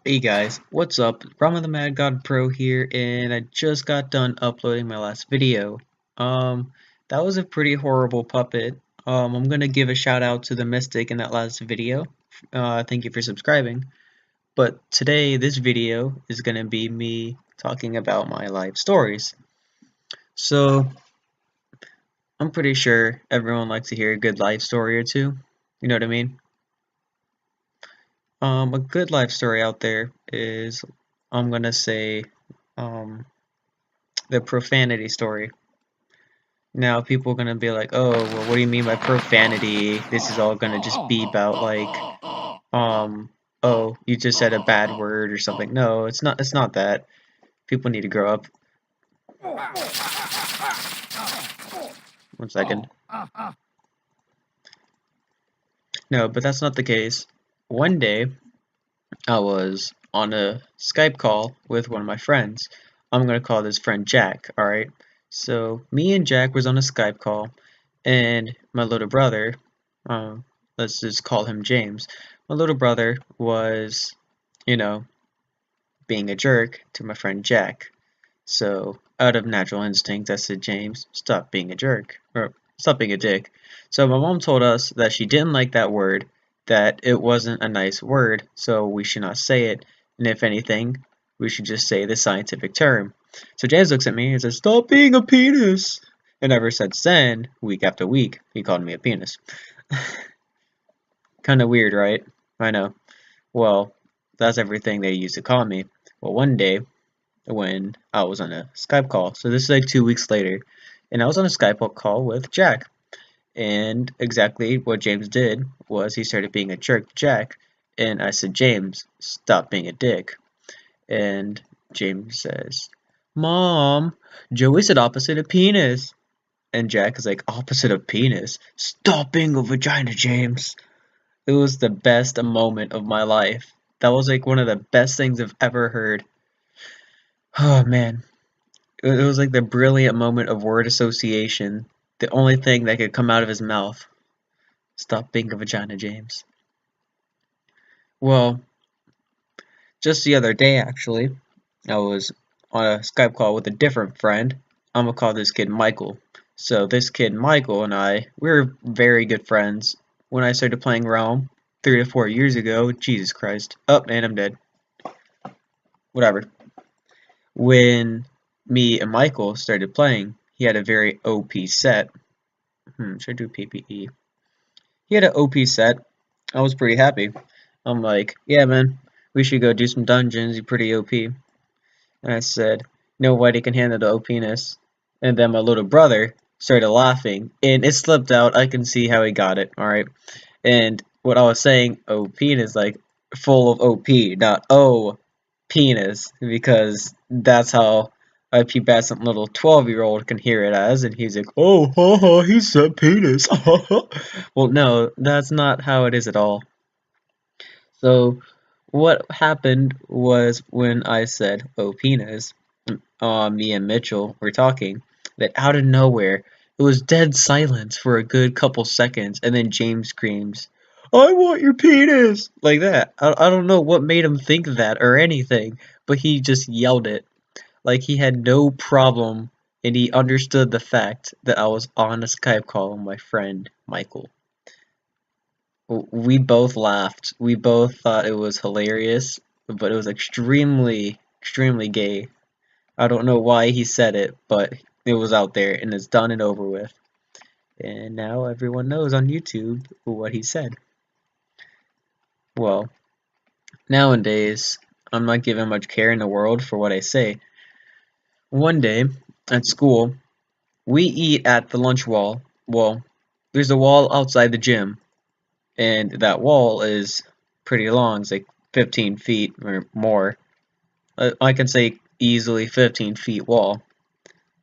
Hey guys, what's up? Rama the Mad God Pro here, and I just got done uploading my last video. Um, that was a pretty horrible puppet. I'm gonna give a shout out to the Mystic in that last video. Thank you for subscribing. But today, this video is gonna be me talking about my life stories. So, I'm pretty sure everyone likes to hear a good life story or two. You know what I mean? A good life story out there is, I'm gonna say, um, the profanity story. Now people are gonna be like, oh, well, what do you mean by profanity? This is all gonna just be about like, um, oh, you just said a bad word or something. No, it's not that. People need to grow up. 1 second. No, but that's not the case. One day, I was on a Skype call with one of my friends. I'm gonna call this friend Jack, alright? So, me and Jack was on a Skype call, and my little brother, um, let's just call him James. My little brother was, you know, being a jerk to my friend Jack. So, out of natural instinct, I said, James, stop being a jerk, or stop being a dick. So, my mom told us that she didn't like that word, that it wasn't a nice word, so we should not say it, and if anything, we should just say the scientific term. So, James looks at me and says, stop being a penis. And ever since then, week after week, he called me a penis. Kind of weird, right? I know. Well, that's everything they used to call me. Well, one day, when I was on a Skype call, so this is like 2 weeks later, and I was on a Skype call with Jack, and exactly what James did was he started being a jerk to Jack, and I said, James, stop being a dick. And James says, Mom, Joey said opposite of penis. And Jack is like, opposite of penis? Stop being a vagina, James. It was the best moment of my life. That was like one of the best things I've ever heard. Oh man, it was like the brilliant moment of word association. The only thing that could come out of his mouth. Stop being a vagina, James. Well, just the other day actually, I was on a Skype call with a different friend. I'm gonna call this kid Michael. So this kid Michael and we were very good friends when I started playing Realm 3 to 4 years ago. Jesus Christ. Oh, and I'm dead. Whatever. When me and Michael started playing, he had a very OP set. Should I do PPE? He had an OP set. I was pretty happy. I'm like, yeah, man, we should go do some dungeons. You're pretty OP. And I said, nobody can handle the OPness. And then my little brother started laughing, and it slipped out. I can see how he got it. All right. And what I was saying, OP is like full of OP, not O penis, because that's how a pubescent little 12-year-old can hear it as, and he's like, oh, haha, he said penis. Well, no, that's not how it is at all. So, what happened was when I said, oh, penis, me and Mitchell were talking, that out of nowhere, it was dead silence for a good couple seconds, and then James screams, I want your penis! Like that. I don't know what made him think that or anything, but he just yelled it. Like he had no problem, and he understood the fact that I was on a Skype call with my friend Michael. We both laughed. We both thought it was hilarious, but it was extremely, extremely gay. I don't know why he said it, but it was out there and it's done and over with. And now everyone knows on YouTube what he said. Well, nowadays, I'm not giving much care in the world for what I say. One day, at school, we eat at the lunch wall. Well, there's a wall outside the gym, and that wall is pretty long. It's like 15 feet or more. I can say easily 15 feet wall,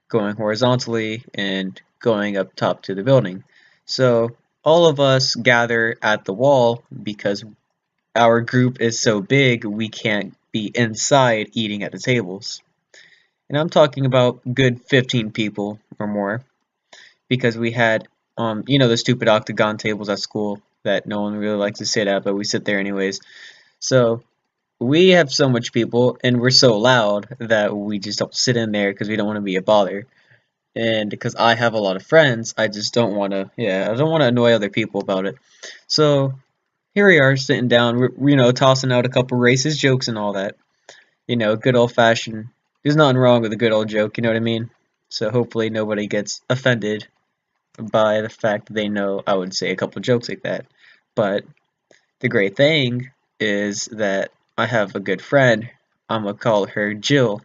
going horizontally and going up top to the building. So all of us gather at the wall because our group is so big we can't be inside eating at the tables. And I'm talking about good 15 people or more because we had the stupid octagon tables at school that no one really likes to sit at, but we sit there anyways. So we have so much people and we're so loud that we just don't sit in there because we don't want to be a bother. And because I have a lot of friends, I just don't want to, yeah, I don't want to annoy other people about it. So here we are sitting down, tossing out a couple racist jokes and all that. Good old fashioned. There's nothing wrong with a good old joke, you know what I mean? So hopefully nobody gets offended by the fact that they know I would say a couple jokes like that. But the great thing is that I have a good friend. I'm gonna call her Jill.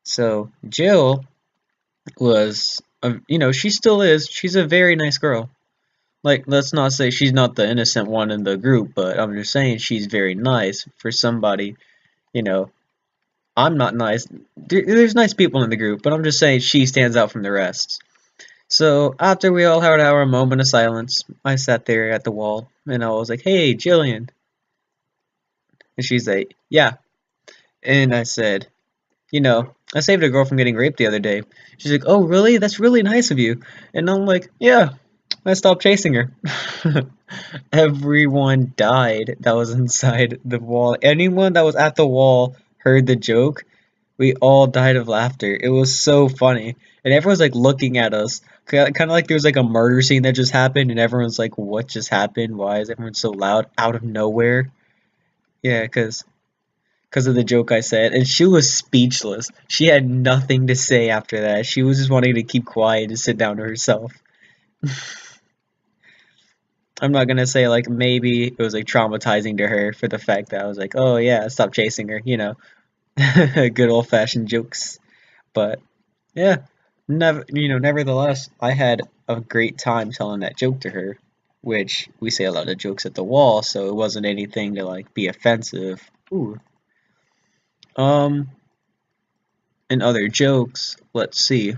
So Jill was, she still is. She's a very nice girl. Like, let's not say she's not the innocent one in the group, but I'm just saying she's very nice for somebody. You know, I'm not nice. There's nice people in the group, but I'm just saying she stands out from the rest. So after we all had our moment of silence, I sat there at the wall and I was like, "Hey, Jillian," and she's like, "Yeah," and I said, I saved a girl from getting raped the other day. She's like, "Oh, really? That's really nice of you." And I'm like, "Yeah, I stopped chasing her." Everyone died that was inside the wall. Anyone that was at the wall heard the joke. We all died of laughter. It was so funny. And everyone's like looking at us. Kind of like there was like a murder scene that just happened, and everyone's like, "What just happened? Why is everyone so loud out of nowhere?" Yeah, because of the joke I said, and she was speechless. She had nothing to say after that. She was just wanting to keep quiet and sit down to herself. I'm not gonna say like maybe it was like traumatizing to her for the fact that I was like, oh yeah, stop chasing her, good old fashioned jokes. But yeah, nevertheless, I had a great time telling that joke to her, which we say a lot of jokes at the wall, so it wasn't anything to like be offensive. Ooh. Um, and other jokes, let's see. Do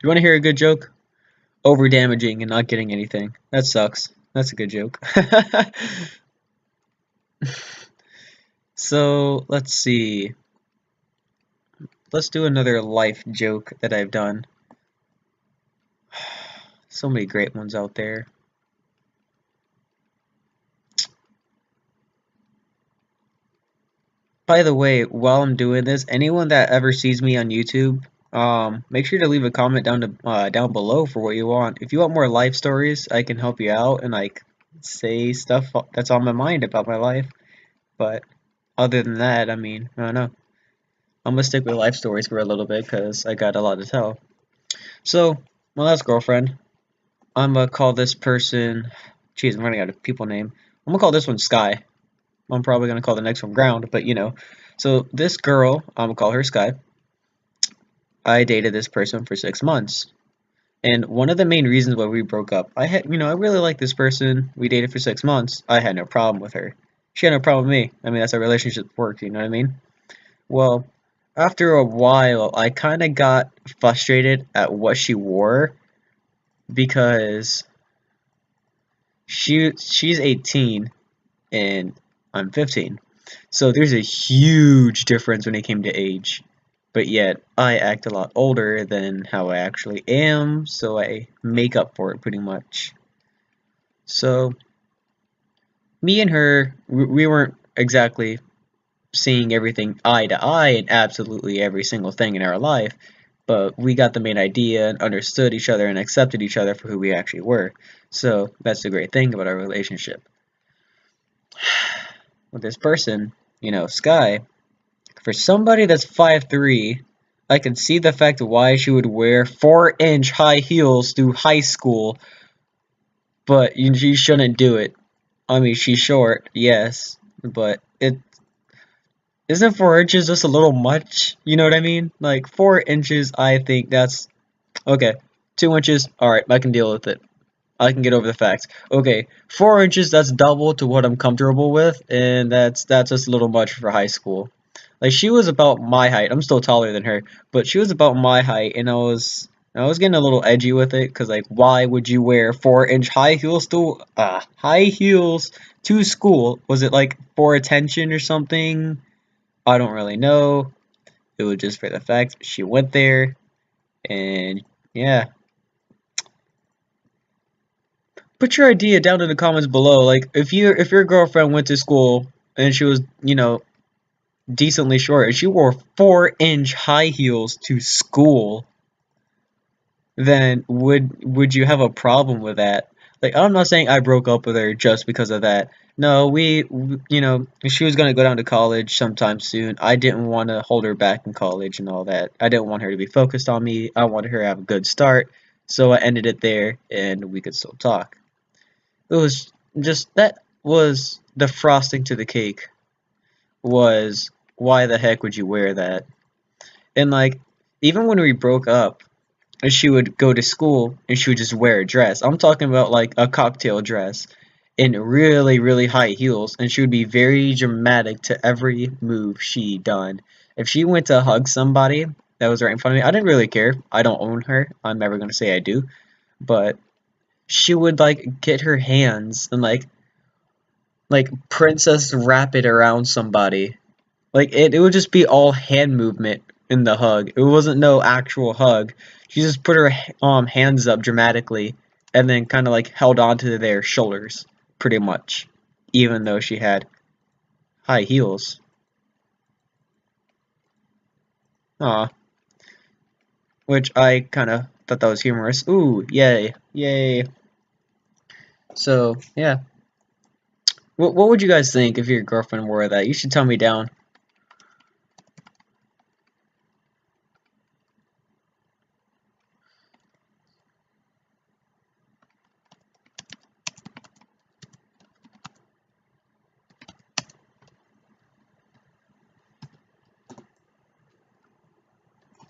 you want to hear a good joke? Over damaging and not getting anything. That sucks. That's a good joke. So, let's see. Let's do another life joke that I've done. So many great ones out there. By the way, while I'm doing this, anyone that ever sees me on YouTube, make sure to leave a comment down below for what you want. If you want more life stories, I can help you out and like say stuff that's on my mind about my life. But other than that, I mean, I don't know. I'm gonna stick with life stories for a little bit because I got a lot to tell. So, my last girlfriend, I'm gonna call this person. Jeez, I'm running out of people name. I'm gonna call this one Sky. I'm probably gonna call the next one Ground, but you know. So this girl, I'm gonna call her Sky. I dated this person for 6 months, and one of the main reasons why we broke up, I really liked this person. We dated for 6 months. I had no problem with her. She had no problem with me. I mean, that's how relationships work. You know what I mean? Well, after a while, I kind of got frustrated at what she wore because she's 18 and I'm 15. So there's a huge difference when it came to age. But yet, I act a lot older than how I actually am, so I make up for it pretty much. So, me and her, we weren't exactly seeing everything eye to eye in absolutely every single thing in our life, but we got the main idea and understood each other and accepted each other for who we actually were. So, that's the great thing about our relationship. With this person, Sky, for somebody that's 5'3", I can see the fact why she would wear 4-inch high heels through high school, but she shouldn't do it. I mean, she's short, yes, but it isn't 4 inches just a little much? You know what I mean? Like 4 inches, I think that's okay. 2 inches, all right, I can deal with it. I can get over the facts. Okay, 4 inches, that's double to what I'm comfortable with, and that's just a little much for high school. Like she was about my height. I'm still taller than her, but she was about my height, and I was getting a little edgy with it because like, why would you wear 4-inch high heels to school? Was it like for attention or something? I don't really know. It was just for the fact she went there, and yeah. Put your idea down in the comments below. Like, if your girlfriend went to school and she was, decently short, and she wore 4-inch high heels to school, then would you have a problem with that? Like, I'm not saying I broke up with her just because of that. No, she was gonna go down to college sometime soon. I didn't want to hold her back in college and all that. I didn't want her to be focused on me. I wanted her to have a good start, so I ended it there, and we could still talk. It was just that was the frosting to the cake. Was why the heck would you wear that? And like, even when we broke up, she would go to school and she would just wear a dress. I'm talking about like a cocktail dress in really, really high heels, and she would be very dramatic to every move she done. If she went to hug somebody that was right in front of me, I didn't really care. I don't own her. I'm never gonna say I do, but she would like get her hands and like princess wrap it around somebody. Like it would just be all hand movement in the hug. It wasn't no actual hug. She just put her hands up dramatically and then kind of like held onto their shoulders, pretty much, even though she had high heels. Aw, which I kind of thought that was humorous. Ooh, yay, yay. So yeah, what would you guys think if your girlfriend wore that? You should tell me down.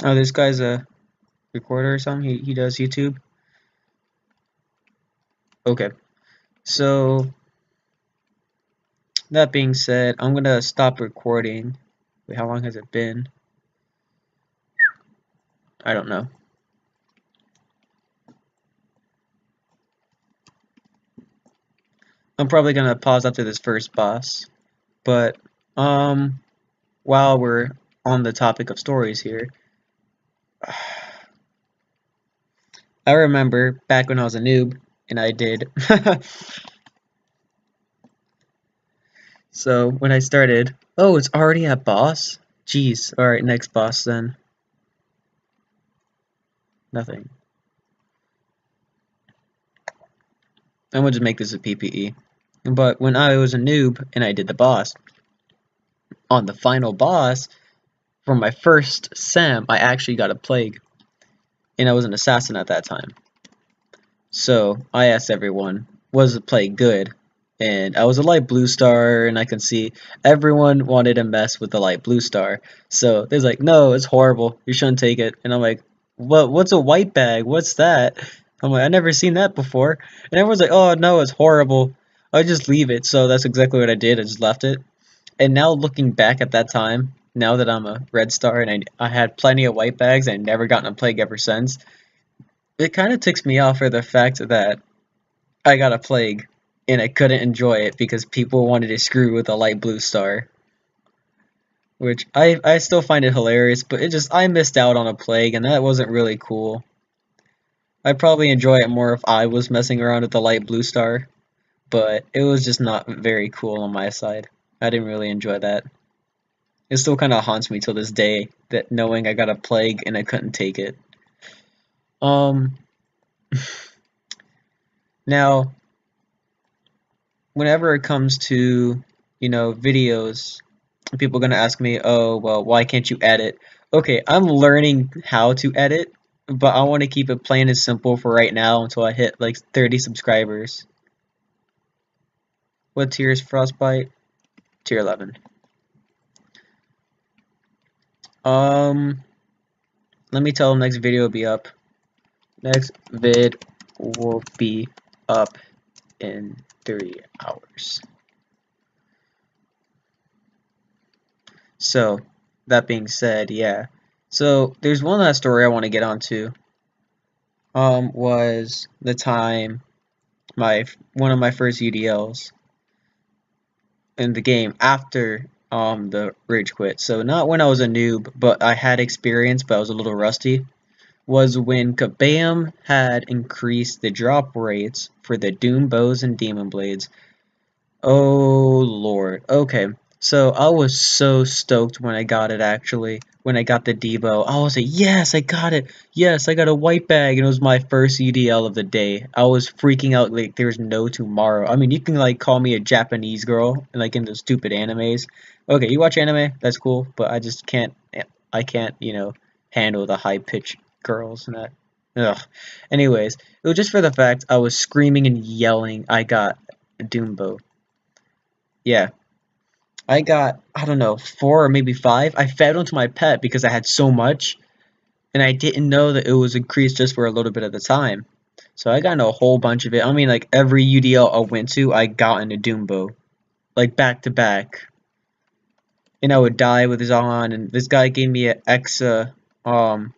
Oh, this guy's a recorder or something. He does YouTube. Okay, so that being said, I'm gonna stop recording. Wait, how long has it been? I don't know. I'm probably gonna pause after this first boss, but while we're on the topic of stories here, I remember back when I was a noob and I did. So when I started, oh, it's already at boss? Jeez. Alright, next boss then. Nothing. I'm gonna just make this a PPE. But when I was a noob and I did the boss, on the final boss, for my first SAM, I actually got a plague. And I was an assassin at that time. So I asked everyone, was the plague good? And I was a light blue star, and I can see everyone wanted to mess with the light blue star. So they're like, no, it's horrible. You shouldn't take it. And I'm like, what's a white bag? What's that? I'm like, I never seen that before. And everyone's like, oh no, it's horrible. I just leave it. So that's exactly what I did. I just left it. And now looking back at that time, now that I'm a red star and I had plenty of white bags and never gotten a plague ever since, it kind of ticks me off for the fact that I got a plague and I couldn't enjoy it because people wanted to screw with a light blue star. Which I still find it hilarious, but I missed out on a plague and that wasn't really cool. I'd probably enjoy it more if I was messing around with the light blue star, but it was just not very cool on my side. I didn't really enjoy that. It still kind of haunts me till this day, that knowing I got a plague and I couldn't take it. Um, Now, whenever it comes to, videos, people are gonna ask me, oh, well, why can't you edit? Okay, I'm learning how to edit, but I want to keep it plain and simple for right now until I hit like 30 subscribers. What tier is Frostbite? Tier 11. Let me tell them next video will be up. Next vid will be up in 3 hours. So, that being said, yeah. So, there's one last story I want to get onto. Was the time one of my first UDLs in the game after the rage quit. So not when I was a noob, but I had experience, but I was a little rusty. was when Kabam had increased the drop rates for the Doom Bows and Demon Blades. Oh lord. Okay. So I was so stoked when I got it actually. When I got the Debo. I was like, yes, I got it. Yes, I got a white bag and it was my first UDL of the day. I was freaking out like there's no tomorrow. I mean, you can like call me a Japanese girl like in those stupid animes. Okay, you watch anime? That's cool, but I just can't I can't, handle the high pitched girls and that. Ugh. Anyways, it was just for the fact I was screaming and yelling I got a Doombo. Yeah, I got, I don't know, 4 or maybe 5. I fed onto my pet because I had so much, and I didn't know that it was increased just for a little bit at the time. So I got in a whole bunch of it. I mean, like, every UDL I went to, I got in a Doombo. Like, back to back. And I would die with his on, and this guy gave me an Exa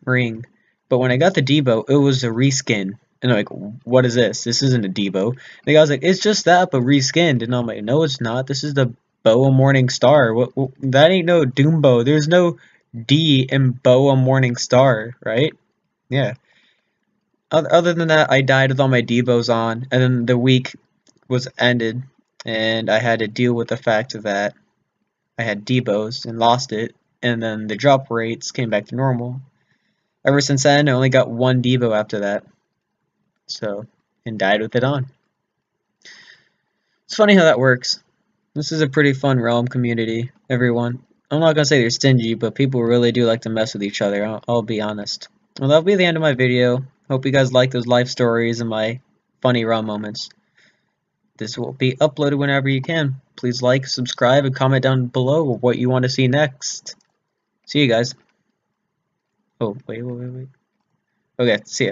ring. But when I got the Debo, it was a reskin. And I'm like, what is this? This isn't a Debo. And the guy was like, it's just that, but reskinned. And I'm like, no, it's not. This is the Boa Morning Star. What that ain't no Doombo. There's no D in Boa Morning Star, right? Yeah. Other than that, I died with all my Debos on, and then the week was ended, and I had to deal with the fact that I had Debos and lost it, and then the drop rates came back to normal. Ever since then, I only got one Debo after that, so, and died with it on. It's funny how that works. This is a pretty fun realm community, everyone. I'm not gonna say they're stingy, but people really do like to mess with each other, I'll be honest. Well, that'll be the end of my video. Hope you guys like those life stories and my funny realm moments. This will be uploaded whenever you can. Please like, subscribe, and comment down below what you want to see next. See you guys. Oh, wait. Okay, see ya.